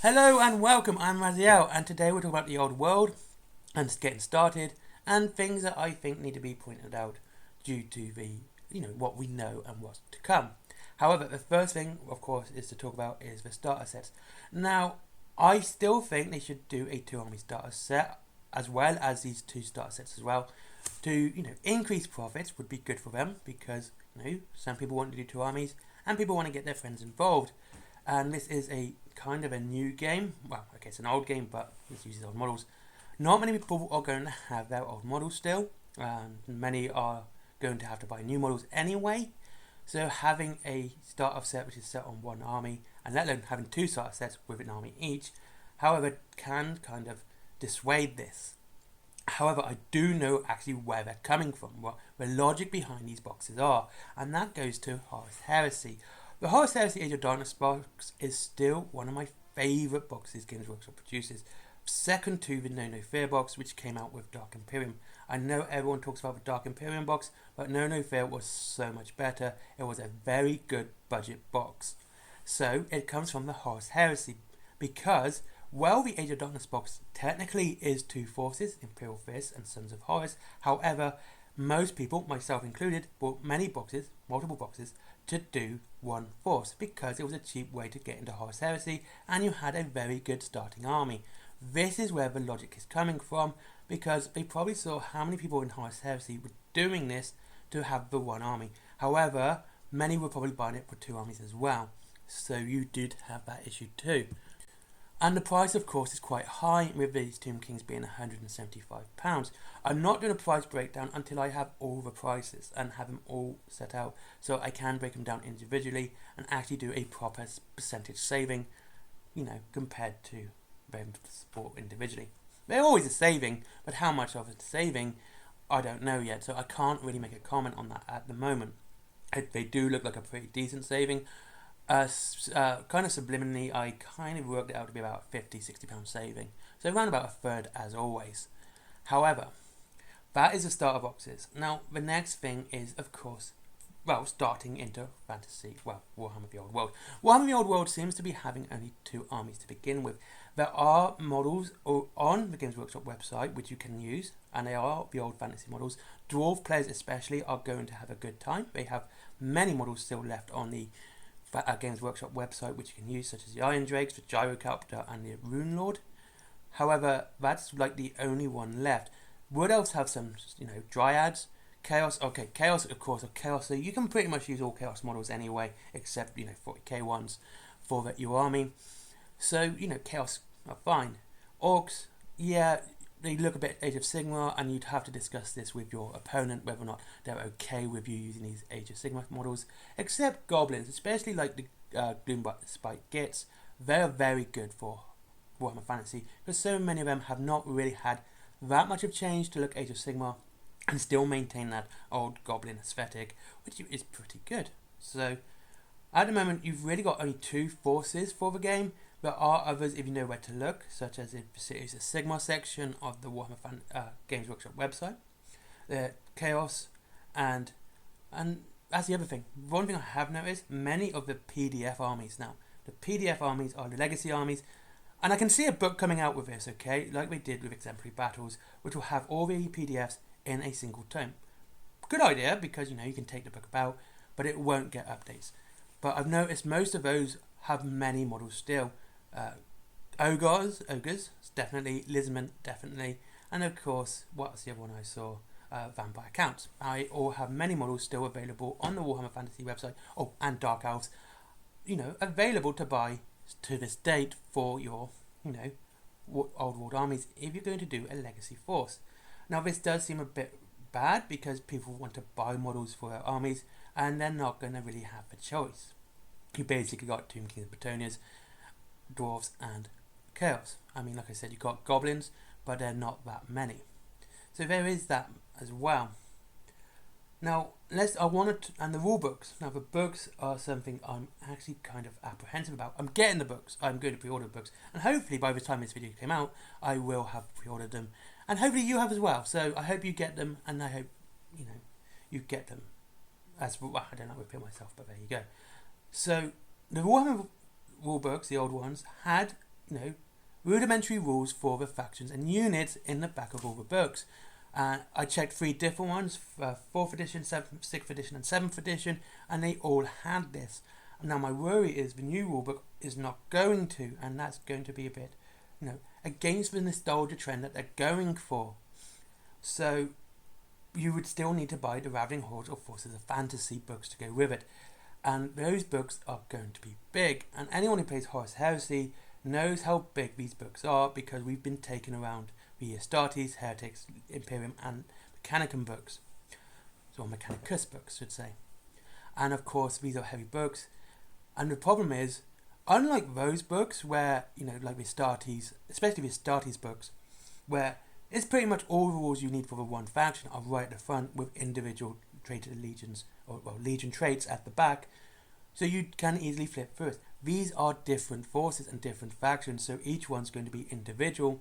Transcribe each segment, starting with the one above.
Hello and welcome, I'm Raziel, and today we're talking about the old world and just getting started and things that I think need to be pointed out due to what we know and what's to come. However, the first thing, of course, is to talk about is the starter sets. Now, I still think they should do a 2-army starter set as well as these 2 starter sets as well to, increase profits would be good for them because, some people want to do 2 armies and people want to get their friends involved. And this is a kind of a new game. Well, okay, it's an old game, but it uses old models. Not many people are going to have their old models still. Many are going to have to buy new models anyway. So having a starter set which is set on 1 army, and let alone having 2 starter sets with an army each, however, can kind of dissuade this. However, I do know actually where they're coming from, what the logic behind these boxes are, and that goes to Horus Heresy. The Horus Heresy Age of Darkness box is still one of my favourite boxes Games Workshop produces, second to the No Fear box, which came out with Dark Imperium. I know everyone talks about the Dark Imperium box, but No Fear was so much better. It was a very good budget box. So it comes from the Horus Heresy, because while the Age of Darkness box technically is 2 forces, Imperial Fist and Sons of Horus, however, most people, myself included, bought multiple boxes, to do 1 force because it was a cheap way to get into Horus Heresy and you had a very good starting army. This is where the logic is coming from, because they probably saw how many people in Horus Heresy were doing this to have the 1 army. However, many were probably buying it for 2 armies as well, so you did have that issue too. And the price, of course, is quite high, with these Tomb Kings being £175. I'm not doing a price breakdown until I have all the prices and have them all set out, so I can break them down individually and actually do a proper percentage saving, compared to them bought individually. They're always a saving, but how much of a saving, I don't know yet, so I can't really make a comment on that at the moment. They do look like a pretty decent saving. Kind of subliminally, I kind of worked it out to be about £50-60 saving, so around about a third as always. However, that is the starter boxes. Now the next thing is, of course, starting into fantasy, Warhammer the Old World. Warhammer the Old World seems to be having only 2 armies to begin with. There are models on the Games Workshop website which you can use, and they are the old fantasy models. Dwarf players especially are going to have a good time. They have many models still left on the Games Workshop website which you can use, such as the Iron Drakes, the Gyrocopter and the Rune Lord. However, that's like the only one left. Wood Elves have some, Dryads, Chaos, Chaos of course, so you can pretty much use all Chaos models anyway, except, 40k ones for your army. So, Chaos are fine. Orcs, yeah, they look a bit Age of Sigmar, and you'd have to discuss this with your opponent whether or not they're okay with you using these Age of Sigmar models. Except Goblins, especially like the Gloomspite Gits, they're very good for Warhammer Fantasy, because so many of them have not really had that much of change to look Age of Sigmar and still maintain that old Goblin aesthetic, which is pretty good. So at the moment, you've really got only 2 forces for the game. There are others if you know where to look, such as the Cities of Sigmar section of the Warhammer Games Workshop website, the Chaos, and that's the other thing. One thing I have noticed, many of the PDF armies now. The PDF armies are the legacy armies, and I can see a book coming out with this, okay, like we did with Exemplary Battles, which will have all the PDFs in a single tome. Good idea, because you can take the book about, but it won't get updates. But I've noticed most of those have many models still. Ogres, definitely. Lizmen, definitely. And of course, what's the other one I saw? Vampire Counts. I all have many models still available on the Warhammer Fantasy website. Oh, and Dark Elves, available to buy to this date for your, Old World armies if you're going to do a legacy force. Now, this does seem a bit bad because people want to buy models for their armies and they're not going to really have a choice. You basically got Tomb Kings, Bretonias, Dwarves and Chaos. I mean, like I said, you've got Goblins, but they're not that many. So there is that as well. Now, and the rule books. Now, the books are something I'm actually kind of apprehensive about. I'm getting the books. I'm going to pre-order the books. And hopefully by the time this video came out, I will have pre-ordered them. And hopefully you have as well. So I hope you get them, and I hope, you get them. As well, I don't know how to repeat myself, but there you go. So the Warhammer rule books, the old ones, had rudimentary rules for the factions and units in the back of all the books. I checked 3 different ones, 4th edition, 6th edition and 7th edition, and they all had this. Now my worry is the new rulebook is not going to, and that's going to be a bit, against the nostalgia trend that they're going for. So you would still need to buy the Ravening Hordes or Forces of Fantasy books to go with it. And those books are going to be big. And anyone who plays Horus Heresy knows how big these books are, because we've been taken around the Astartes, Heretics, Imperium and Mechanicum books. Or Mechanicus books, should say. And of course, these are heavy books. And the problem is, unlike those books where, like the Astartes, especially the Astartes books, where it's pretty much all the rules you need for the one faction are right at the front with individual traded legions, or legion traits at the back, so you can easily flip through it. These are different forces and different factions, so each one's going to be individual,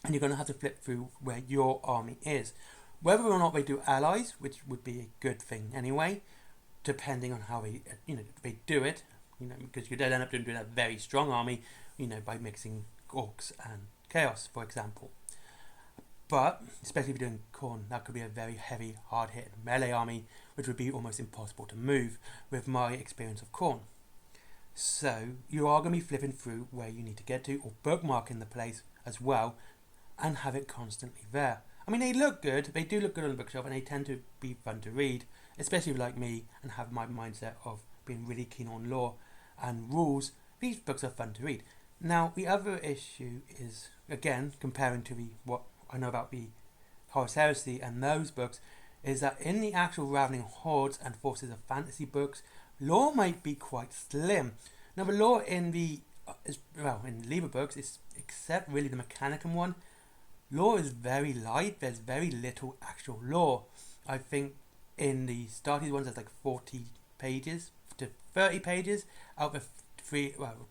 and you're going to have to flip through where your army is. Whether or not they do allies, which would be a good thing anyway, depending on how they do it, because you'd end up doing a very strong army, by mixing orcs and chaos, for example. But, especially if you're doing Khorne, that could be a very heavy, hard-hit melee army, which would be almost impossible to move, with my experience of Khorne. So, you are going to be flipping through where you need to get to, or bookmarking the place as well, and have it constantly there. I mean, they look good, they do look good on the bookshelf, and they tend to be fun to read, especially if you're like me, and have my mindset of being really keen on lore and rules. These books are fun to read. Now, the other issue is, again, comparing to what I know about the Horus Heresy and those books, is that in the actual Ravening Hordes and Forces of Fantasy books, lore might be quite slim. Now the lore in the in Liber books, is, except really the Mechanicum one, lore is very light. There's very little actual lore. I think in the Astartes ones there's like 40 pages to 30 pages out of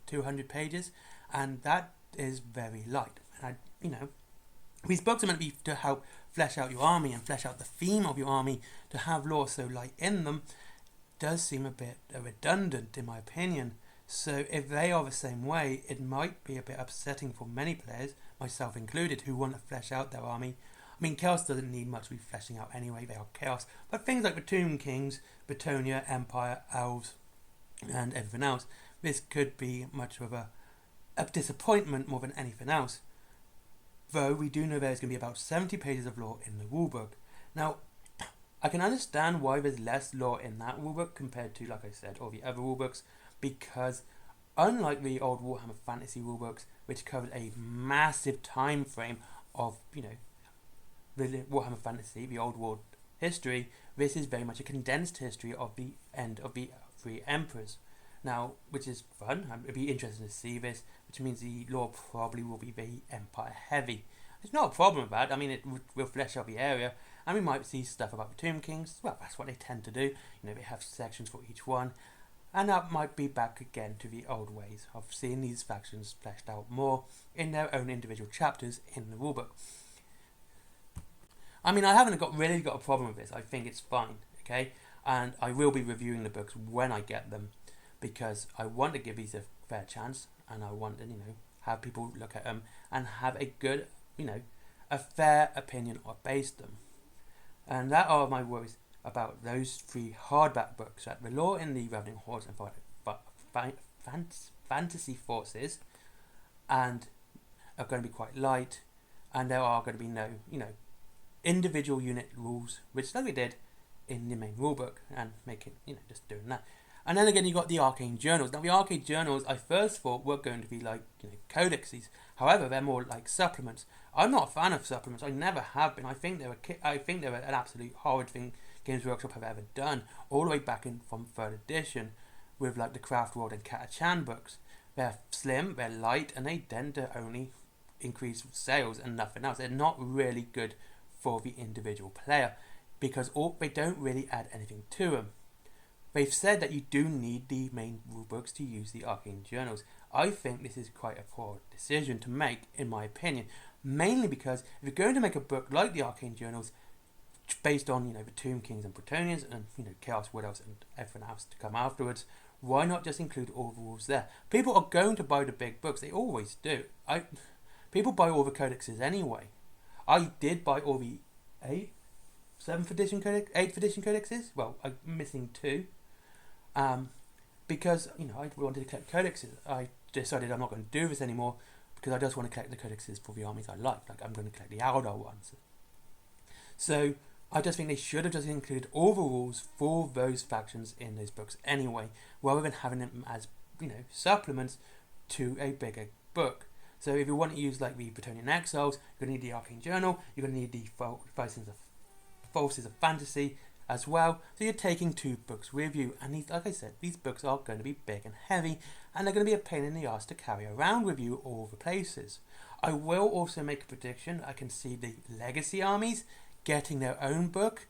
200 pages, and that is very light. And these books are meant to be to help flesh out your army and flesh out the theme of your army. To have lore so light in them does seem a bit redundant, in my opinion. So if they are the same way, it might be a bit upsetting for many players, myself included, who want to flesh out their army. I mean, Chaos doesn't need much to be fleshing out anyway, they are Chaos. But things like the Tomb Kings, Betonia, Empire, Elves, and everything else, this could be much of a disappointment more than anything else. Though we do know there's going to be about 70 pages of lore in the rulebook. Now, I can understand why there's less lore in that rulebook compared to, like I said, all the other rulebooks, because unlike the old Warhammer Fantasy rulebooks, which covered a massive time frame of, the Warhammer Fantasy, the old world history, this is very much a condensed history of the end of the 3 Emperors. Now, which is fun. It'd be interesting to see this, which means the lore probably will be very Empire heavy. There's not a problem with that. I mean, it will flesh out the area, and we might see stuff about the Tomb Kings. Well, that's what they tend to do. They have sections for each one, and that might be back again to the old ways of seeing these factions fleshed out more in their own individual chapters in the rulebook. I mean, I haven't really got a problem with this. I think it's fine, okay? And I will be reviewing the books when I get them, because I want to give these a fair chance, and I want to, have people look at them and have a good, a fair opinion based them. And that are my worries about those 3 hardback books. That the lore in the Ravening Hordes and Fantasy Forces and are going to be quite light, and there are going to be no, individual unit rules, which like we did in the main rulebook, and make it, just doing that. And then again, you got the Arcane Journals. Now, the Arcane Journals, I first thought were going to be like, codexes. However, they're more like supplements. I'm not a fan of supplements. I never have been. I think they were an absolute horrid thing Games Workshop have ever done, all the way back from 3rd edition, with like the Craft World and Catachan books. They're slim, they're light, and they tend to only increase sales and nothing else. They're not really good for the individual player, because they don't really add anything to them. They've said that you do need the main rulebooks to use the Arcane Journals. I think this is quite a poor decision to make, in my opinion. Mainly because if you're going to make a book like the Arcane Journals, based on the Tomb Kings and Bretonians and Chaos Widows and everything else to come afterwards, Why not just include all the rules there? People are going to buy the big books. They always do. People buy all the codexes anyway. I did buy all the 8th edition codexes. Well, I'm missing 2. Because, I wanted to collect codexes. I decided I'm not going to do this anymore because I just want to collect the codexes for the armies I like. Like, I'm going to collect the Aldar ones. So, I just think they should have just included all the rules for those factions in those books anyway, rather than having them as, supplements to a bigger book. So if you want to use like the Bretonnian Exiles, you're going to need the Arcane Journal, you're going to need the Forces of Fantasy as well. So you're taking 2 books with you, and these, like I said, these books are going to be big and heavy, and they're going to be a pain in the ass to carry around with you all the places. I will also make a prediction. I can see the Legacy armies getting their own book,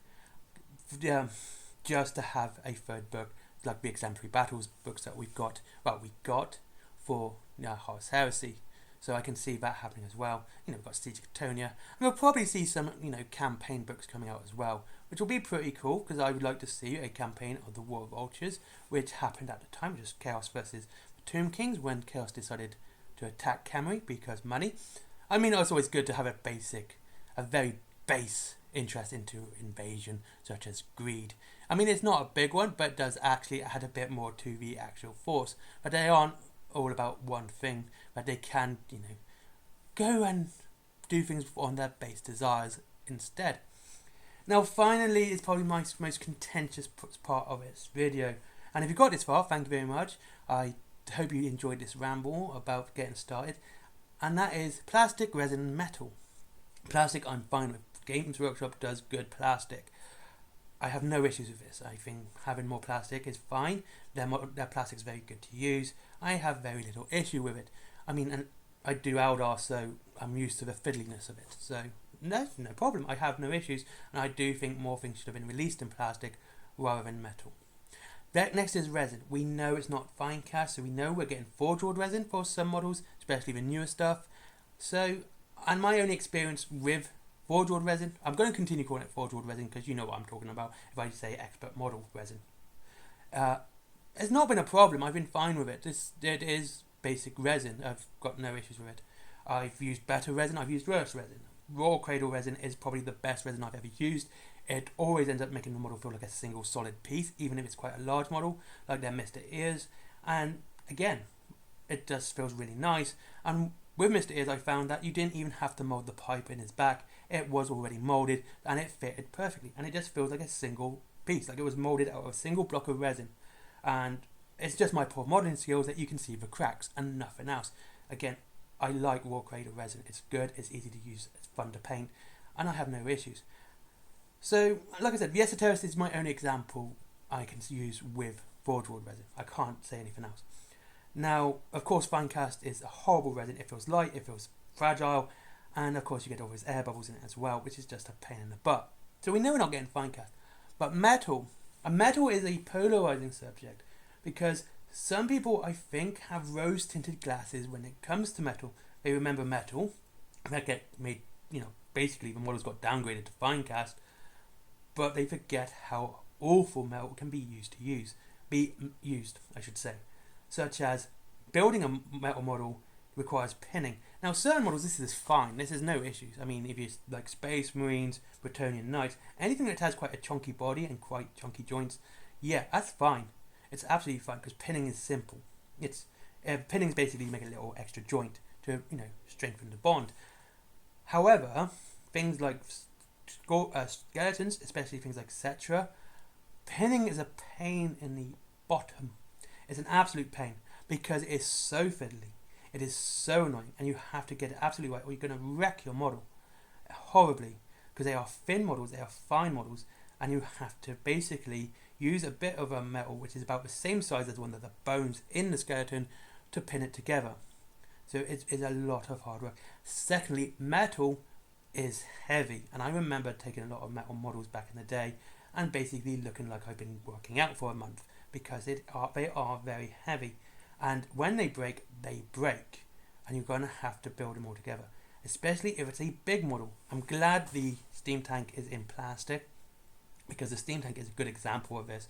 just to have a 3rd book, like the Exemplary Battles books that we got for Horus Heresy. So I can see that happening as well. We've got Siege of Catonia. And we'll probably see some, campaign books coming out as well, which will be pretty cool, because I would like to see a campaign of the War of Vultures, which happened at the time, just Chaos versus the Tomb Kings, when Chaos decided to attack Khemri because money. I mean, it's always good to have a very base interest into invasion, such as greed. I mean, it's not a big one, but it does actually add a bit more to the actual force. But they aren't all about one thing, but they can, go and do things on their base desires instead. Now, finally, is probably my most contentious part of this video. And if you got this far, thank you very much. I hope you enjoyed this ramble about getting started. And that is plastic, resin, and metal. Plastic, I'm fine with. Games Workshop does good plastic. I have no issues with this. I think having more plastic is fine. Their plastic is very good to use. I have very little issue with it. I mean, and I do Aldar, so I'm used to the fiddliness of it. So no problem. I have no issues, and I do think more things should have been released in plastic rather than metal. Next is resin. We know it's not fine cast, so we know we're getting forged resin for some models, especially the newer stuff. So, and my only experience with forged resin, I'm going to continue calling it forged resin because you know what I'm talking about if I say expert model resin. It's not been a problem. I've been fine with it. It is basic resin. I've got no issues with it. I've used better resin. I've used worse resin. Raw cradle resin is probably the best resin I've ever used. It always ends up making the model feel like a single solid piece, even if it's quite a large model, like their Mr. Ears. And again, it just feels really nice. And with Mr. Ears, I found that you didn't even have to mold the pipe in his back. It was already molded and it fitted perfectly. And it just feels like a single piece, like it was molded out of a single block of resin. And it's just my poor modeling skills that you can see the cracks and nothing else. Again, I like raw cradle resin. It's good, it's easy to use, it's fun to paint, and I have no issues. So, like I said, the Esoterist is my only example I can use with forged resin. I can't say anything else. Now, of course, Finecast is a horrible resin. It feels light, it feels fragile, and of course you get all those air bubbles in it as well, which is just a pain in the butt. So we know we're not getting Finecast. But metal is a polarizing subject, because some people, I think, have rose-tinted glasses when it comes to metal. They remember metal, that get made, basically the models got downgraded to Finecast, but they forget how awful metal can be used, such as building a metal model requires pinning. Now, certain models, this is fine. This is no issues. I mean, if you like Space Marines, Bretonnian Knights, anything that has quite a chunky body and quite chunky joints, yeah, that's fine. It's absolutely fine because pinning is simple. Pinning is basically you make a little extra joint to strengthen the bond. However, things like skeletons, especially things like Cetra, pinning is a pain in the bottom. It's an absolute pain because it is so fiddly. It is so annoying, and you have to get it absolutely right, or you're going to wreck your model horribly, because they are thin models, they are fine models, and you have to basically use a bit of a metal which is about the same size as one of the bones in the skeleton to pin it together. So it's a lot of hard work. Secondly, metal is heavy, and I remember taking a lot of metal models back in the day and basically looking like I've been working out for a month, because they are very heavy, and when they break, and you're going to have to build them all together, especially if it's a big model. I'm glad the steam tank is in plastic, because the steam tank is a good example of this.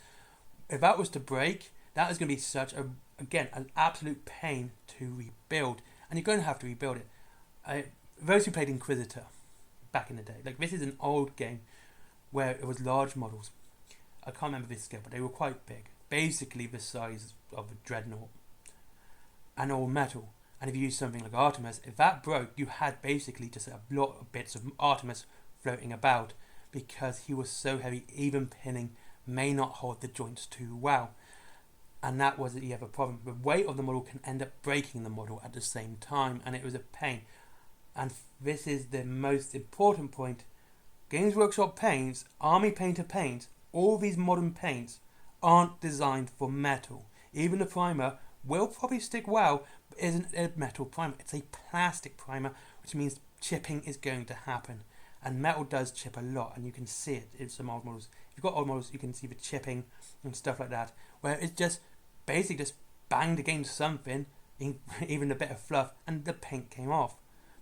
If that was to break, that is going to be such a, again, an absolute pain to rebuild, and you're going to have to rebuild it. Those who played Inquisitor back in the day, like, this is an old game where it was large models. I can't remember this scale, but they were quite big, basically the size of a dreadnought, and all metal. And if you use something like Artemis, if that broke, you had basically just a lot of bits of Artemis floating about, because he was so heavy, even pinning may not hold the joints too well. And that was the other problem. The weight of the model can end up breaking the model at the same time, and it was a pain. And this is the most important point. Games Workshop paints, Army Painter paints, all these modern paints aren't designed for metal. Even the primer will probably stick well, but isn't a metal primer. It's a plastic primer, which means chipping is going to happen. And metal does chip a lot, and you can see it in some old models. If you've got old models, you can see the chipping and stuff like that, where it's just basically just banged against something, even a bit of fluff, and the paint came off.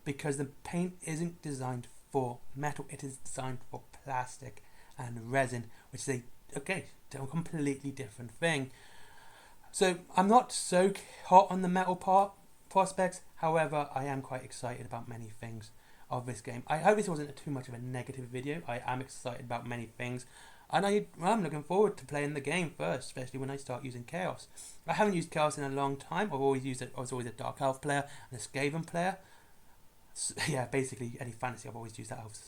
Because the paint isn't designed for metal, it is designed for plastic and resin, which is a completely different thing. So I'm not so hot on the metal prospects. However, I am quite excited about many things of this game. I hope this wasn't too much of a negative video. I am excited about many things, and I'm looking forward to playing the game first, especially when I start using Chaos. I haven't used Chaos in a long time. I was always a Dark Elf player and a Skaven player. So, yeah, basically any fantasy I've always used that elf.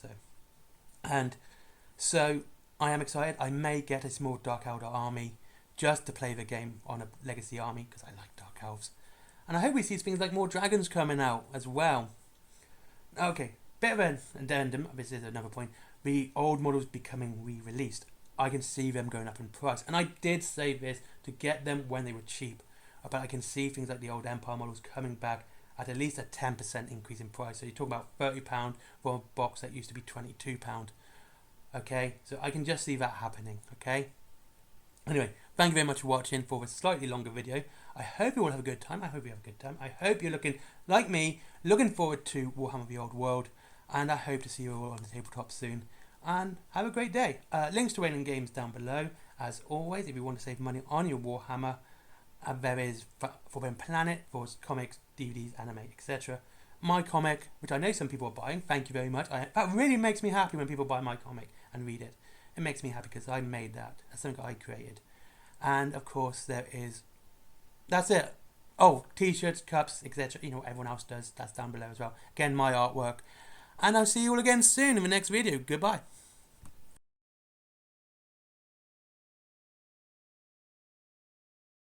So I am excited. I may get a small Dark Elder army just to play the game on a Legacy army, because I like Dark Elves. And I hope we see things like more dragons coming out as well. Okay, bit of an addendum, this is another point. The old models becoming re-released. I can see them going up in price. And I did say this to get them when they were cheap. But I can see things like the old Empire models coming back at least a 10% increase in price. So you're talking about £30 for a box that used to be £22. Okay, so I can just see that happening. Okay. Anyway, thank you very much for watching for this slightly longer video. I hope you all have a good time. I hope you have a good time. I hope you're looking, like me, looking forward to Warhammer the Old World. And I hope to see you all on the tabletop soon. And have a great day. Links to Wayland Games down below. As always, if you want to save money on your Warhammer, there is Forbidden Planet for comics, DVDs, anime, etc. My comic, which I know some people are buying. Thank you very much. That really makes me happy when people buy my comic and read it. It makes me happy because I made that. That's something I created. And of course that's it. Oh, t-shirts, cups, etc. You know what everyone else does. That's down below as well. Again, my artwork. And I'll see you all again soon in the next video. Goodbye.